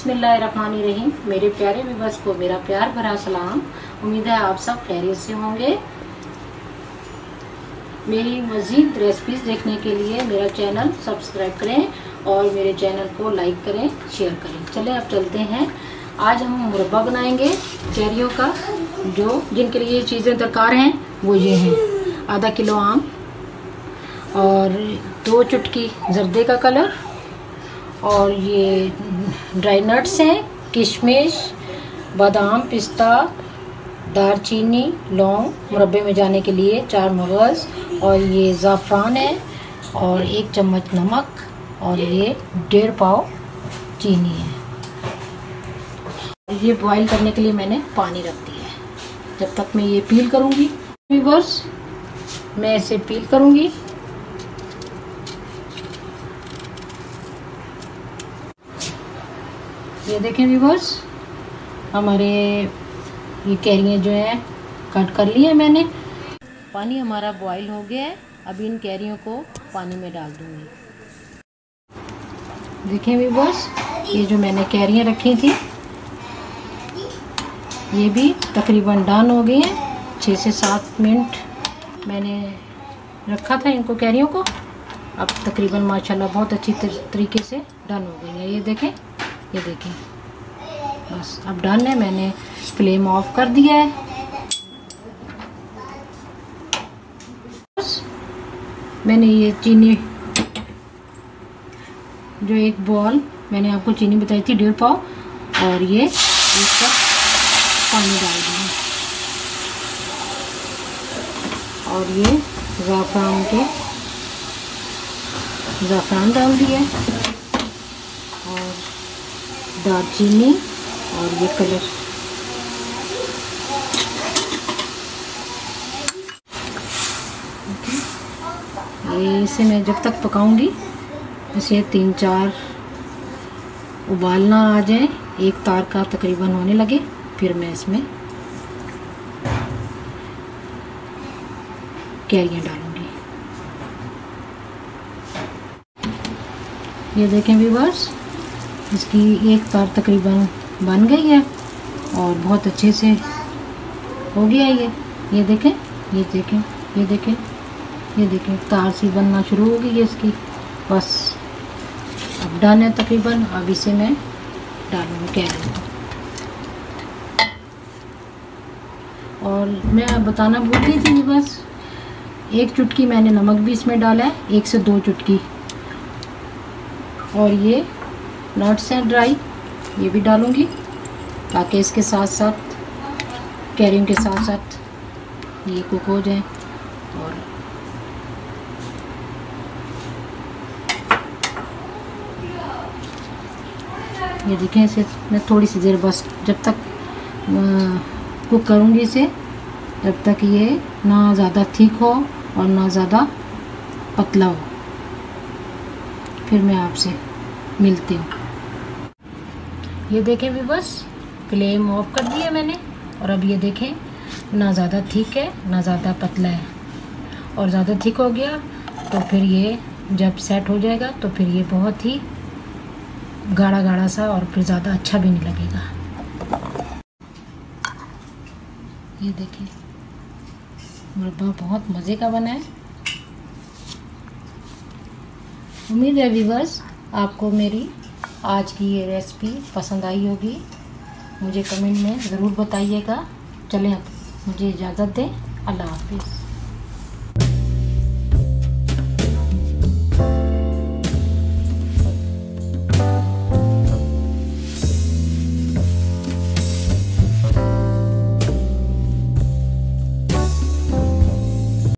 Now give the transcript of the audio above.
बिस्मिल्लाहिर्रहमानिर्रहीम। मेरे प्यारे व्यूअर्स को मेरा प्यार भरा सलाम। उम्मीद है आप सब खैरियत से होंगे। मेरी मज़ीद रेसिपीज देखने के लिए मेरा चैनल सब्सक्राइब करें और मेरे चैनल को लाइक करें, शेयर करें। चलें अब चलते हैं। आज हम मुरब्बा बनाएंगे कैरियों का। जो जिनके लिए ये चीज़ें दरकार हैं वो ये हैं: आधा किलो आम और 2 चुटकी जर्दे का कलर, और ये ड्राई नट्स हैं, किशमिश, बादाम, पिस्ता, दालचीनी, लौंग, मुरब्बे में जाने के लिए 4 मगज़, और ये ज़ाफ़रान है, और 1 चम्मच नमक, और ये 1.5 पाव चीनी है। ये बॉईल करने के लिए मैंने पानी रख दिया है। जब तक मैं ये पील करूँगी व्यूअर्स, मैं इसे पील करूँगी। ये देखें व्यूअर्स, हमारे ये कैरियाँ जो हैं कट कर ली है मैंने। पानी हमारा बॉईल हो गया है। अभी इन कैरियों को पानी में डाल दूँगी। देखें व्यूअर्स, ये जो मैंने कैरियाँ रखी थी ये भी तकरीबन डन हो गई हैं। 6 से 7 मिनट मैंने रखा था इनको कैरियों को। अब तकरीबन माशाल्लाह बहुत अच्छी तरीके से डन हो गई है। ये देखें, ये देखें, बस अब डन है। मैंने फ्लेम ऑफ कर दिया है। मैंने ये चीनी, जो 1 बॉल मैंने आपको चीनी बताई थी 1.5 पाव, और ये इसका पानी डाल दिया, और ये ज़ाफ़रान डाल दिया, और दालचीनी, और ये कलर। ये इसे मैं जब तक पकाऊंगी, इसे 3-4 उबालना आ जाए, 1 तार का तकरीबन होने लगे, फिर मैं इसमें कैरियाँ डालूंगी। ये देखें व्यूअर्स, इसकी 1 तार तकरीबन बन गई है और बहुत अच्छे से हो गया ये देखें, ये देखें, ये देखें, ये देखें, तार सी बनना शुरू हो गई है इसकी। बस अब डन है तकरीबन। अब इसे मैं डालूंगी कैरियों। और मैं बताना भूल गई थी, बस 1 चुटकी मैंने नमक भी इसमें डाला है, 1 से 2 चुटकी। और ये नट्स हैं ड्राई, ये भी डालूंगी ताकि इसके साथ साथ कैरियों के साथ साथ ये कुक हो जाए। और ये देखें, इसे मैं थोड़ी सी देर बस जब तक कुक करूँगी इसे, जब तक ये ना ज़्यादा थिक हो और ना ज़्यादा पतला हो। फिर मैं आपसे मिलती हूँ। ये देखें व्यूअर्स, फ्लेम ऑफ कर दिया मैंने, और अब ये देखें, ना ज़्यादा थिक है ना ज़्यादा पतला है। और ज़्यादा थिक हो गया तो फिर ये जब सेट हो जाएगा तो फिर ये बहुत ही गाढ़ा गाढ़ा सा, और फिर ज़्यादा अच्छा भी नहीं लगेगा। ये देखें, मुरब्बा बहुत मज़े का बना है। उम्मीद है व्यूअर्स आपको मेरी आज की ये रेसिपी पसंद आई होगी। मुझे कमेंट में ज़रूर बताइएगा। चलें अब मुझे इजाज़त दें। अल्लाह हाफिज़।